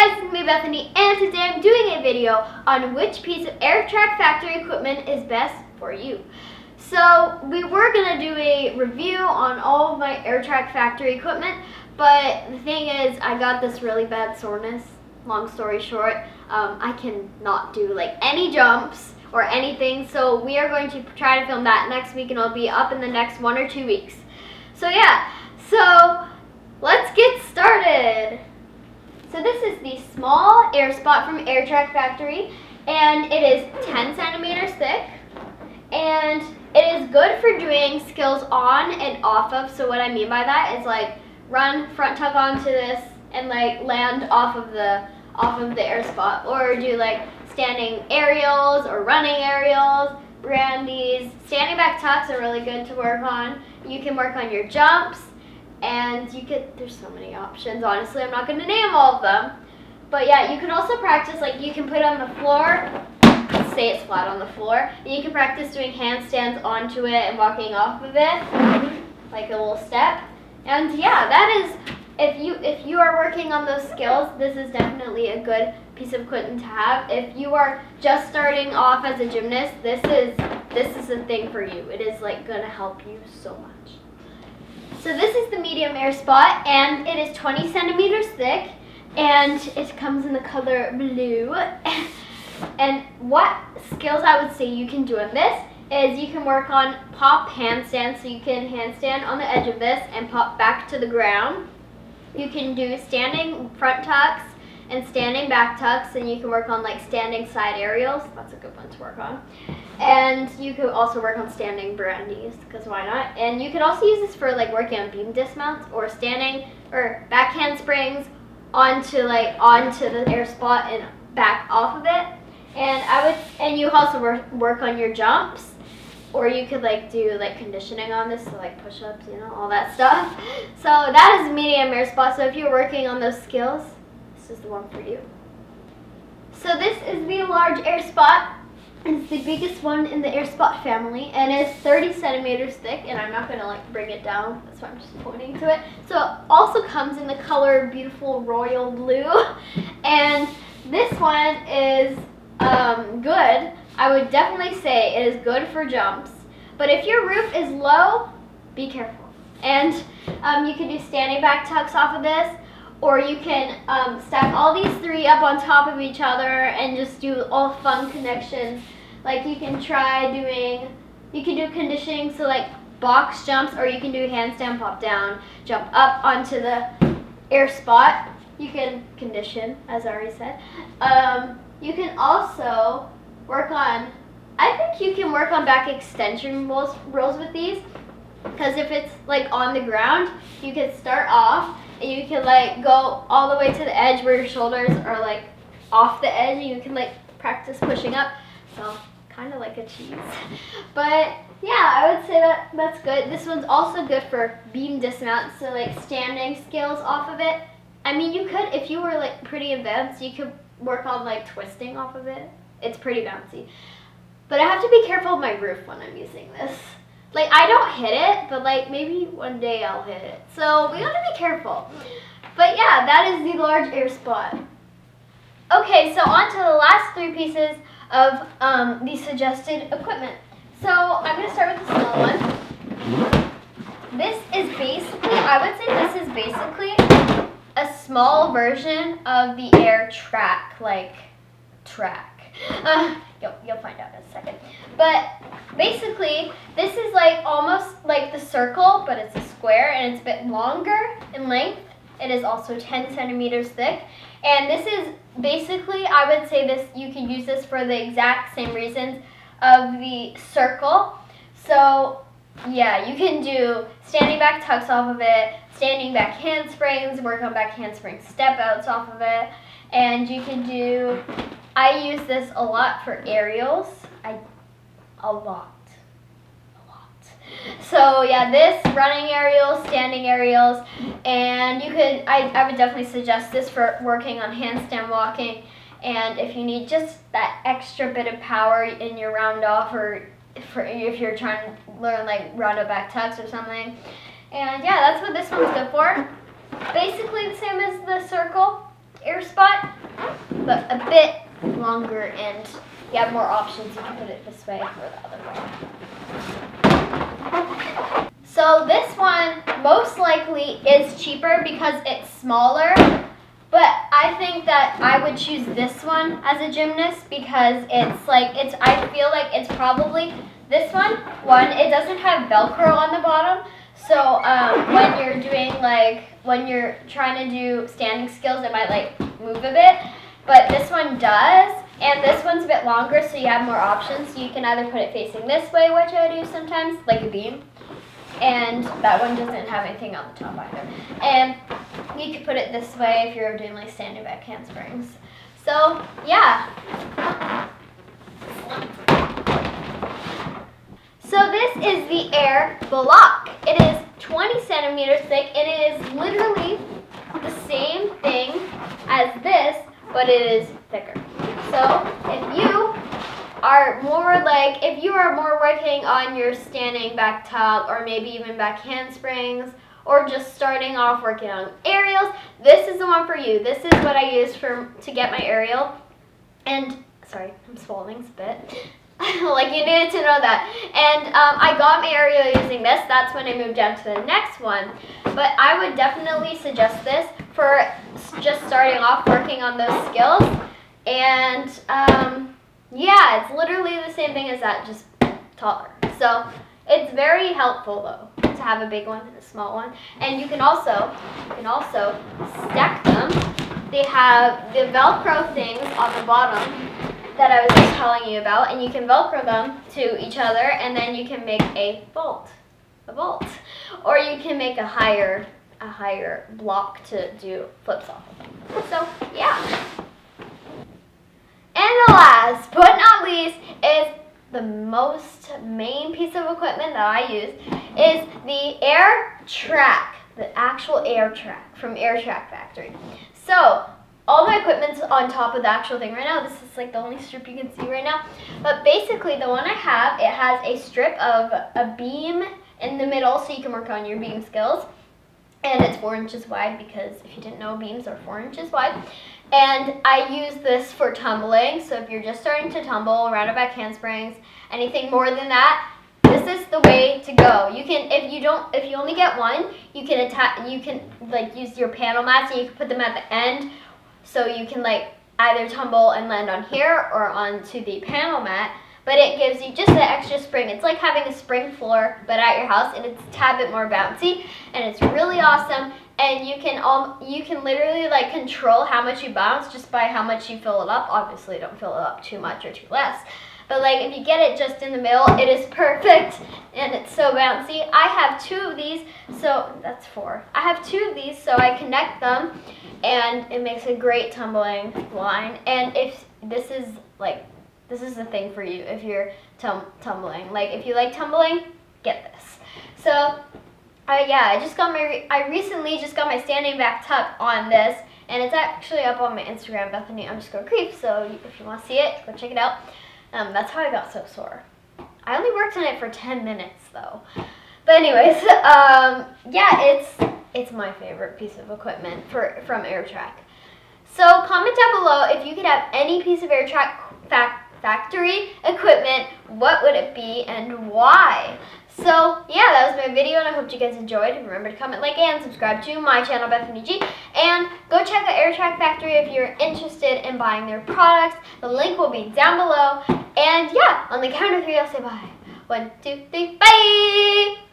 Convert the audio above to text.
guys, it's me Bethany, and today I'm doing a video on which piece of AirTrack factory equipment is best for you. So we were going to do a review on all of my AirTrack factory equipment, but the thing is I got this really bad soreness. Long story short, I cannot do like any jumps or anything, so we are going to try to film that next week, and it'll be up in the next 1 or 2 weeks. So yeah, so let's get started. So this is the small air spot from AirTrack Factory, and it is 10 centimeters thick, and it is good for doing skills on and off of. So what I mean by that is like run front tuck onto this and like land off of the air spot, or do like standing aerials or running aerials, brandies. Standing back tucks are really good to work on. You can work on your jumps. And there's so many options, honestly. I'm not going to name all of them. But yeah, you can also practice, like you can put it on the floor, say it's flat on the floor, and you can practice doing handstands onto it and walking off of it, like a little step. And yeah, that is, if you are working on those skills, this is definitely a good piece of equipment to have. If you are just starting off as a gymnast, this is a thing for you. It is like going to help you so much. So this is the medium air spot, and it is 20 centimeters thick, and it comes in the color blue. And what skills I would say you can do in this is you can work on pop handstands, so you can handstand on the edge of this and pop back to the ground. You can do standing front tucks and standing back tucks, and you can work on like standing side aerials. That's a good one to work on. And you could also work on standing brandies, because why not? And you can also use this for like working on beam dismounts or standing or back handsprings onto the air spot and back off of it. And you also work on your jumps, or you could like do like conditioning on this, so like push-ups, all that stuff. So that is medium air spot. So if you're working on those skills, this is the one for you. So this is the large air spot. It's the biggest one in the air spot family, and it's 30 centimeters thick, and I'm not going to like bring it down, that's why I'm just pointing to it. So it also comes in the color beautiful royal blue, and this one is good. I would definitely say it is good for jumps, but if your roof is low, be careful. And you can do standing back tucks off of this, or you can stack all these three up on top of each other and just do all fun connections. Like you can do conditioning, so like box jumps, or you can do handstand pop down, jump up onto the air spot. You can condition, as I already said. You can also work on, I think you can work on back extension rolls with these, because if it's like on the ground, you can start off and you can like go all the way to the edge where your shoulders are like off the edge, and you can like practice pushing up. So kind of like a cheese. But yeah, I would say that's good. This one's also good for beam dismounts, so like standing skills off of it. I mean, you could, if you were like pretty advanced, you could work on like twisting off of it. It's pretty bouncy. But I have to be careful of my roof when I'm using this. Like, I don't hit it, but like maybe one day I'll hit it. So we gotta be careful. But yeah, that is the large air spot. Okay, so on to the last 3 pieces of the suggested equipment. So I'm gonna start with the small one. This is basically, I would say this is basically a small version of the AirTrack, like track. You'll find out in a second. But basically, this is like almost like the circle, but it's a square, and it's a bit longer in length. It is also 10 centimeters thick. And this is basically, I would say this, you can use this for the exact same reasons of the circle. So yeah, you can do standing back tucks off of it, standing back handsprings, work on back handspring step outs off of it. And you can do, I use this a lot for aerials. A lot. So yeah, this, running aerials, standing aerials, and you could, I would definitely suggest this for working on handstand walking, and if you need just that extra bit of power in your round off, or if you're trying to learn like round back tucks or something. And yeah, that's what this one's good for. Basically the same as the circle. air spot, but a bit longer, and you have more options. You can put it this way or the other way. So this one most likely is cheaper because it's smaller, but I think that I would choose this one as a gymnast because I feel like it's probably this one. It doesn't have Velcro on the bottom, so when you're trying to do standing skills, it might like move a bit, but this one does. And this one's a bit longer, so you have more options. So you can either put it facing this way, which I do sometimes, like a beam. And that one doesn't have anything on the top either. And you can put it this way if you're doing like standing back handsprings. So, yeah. So this is the air block. It is 20 centimeters thick. It is literally the same thing as this, but it is thicker. So if you are more working on your standing back tuck or maybe even back handsprings or just starting off working on aerials, this is the one for you. This is what I use to get my aerial. And sorry, I'm swallowing a bit. Like you needed to know that. And I got my aerial using this. That's when I moved down to the next one. But I would definitely suggest this for just starting off working on those skills. And yeah, it's literally the same thing as that, just taller. So it's very helpful though to have a big one and a small one. And you can also stack them. They have the Velcro things on the bottom that I was just telling you about, and you can Velcro them to each other, and then you can make a vault, or you can make a higher block to do flips off of them. So yeah. And the last but not least is the most main piece of equipment that I use is the AirTrack, the actual AirTrack from AirTrack Factory. So all my equipment's on top of the actual thing right now. This is like the only strip you can see right now. But basically the one I have, it has a strip of a beam in the middle so you can work on your beam skills. And it's 4 inches wide because if you didn't know, beams are 4 inches wide. And I use this for tumbling. So if you're just starting to tumble, round back handsprings, anything more than that, this is the way to go. You can, if you only get one, you can like use your panel mats and you can put them at the end. So you can like either tumble and land on here or onto the panel mat, but it gives you just the extra spring. It's like having a spring floor, but at your house, and it's a tad bit more bouncy, and it's really awesome. And you can literally like control how much you bounce just by how much you fill it up. Obviously, don't fill it up too much or too less. But like if you get it just in the middle, it is perfect and it's so bouncy. I have 2 of these, so that's 4. I have 2 of these, so I connect them and it makes a great tumbling line. And if this is the thing for you if you're tumbling. Like if you like tumbling, get this. So I recently just got my standing back tuck on this, and it's actually up on my Instagram, Bethany_Creep. So if you want to see it, go check it out. That's how I got so sore. I only worked on it for 10 minutes though. But anyways, yeah, it's my favorite piece of equipment from AirTrack. So comment down below if you could have any piece of AirTrack factory equipment, what would it be and why? So yeah, that was my video, and I hope you guys enjoyed. Remember to comment, like, and subscribe to my channel, Bethany G. And go check out AirTrack Factory if you're interested in buying their products. The link will be down below. And yeah, on the count of 3, I'll say bye. 1, 2, 3, bye!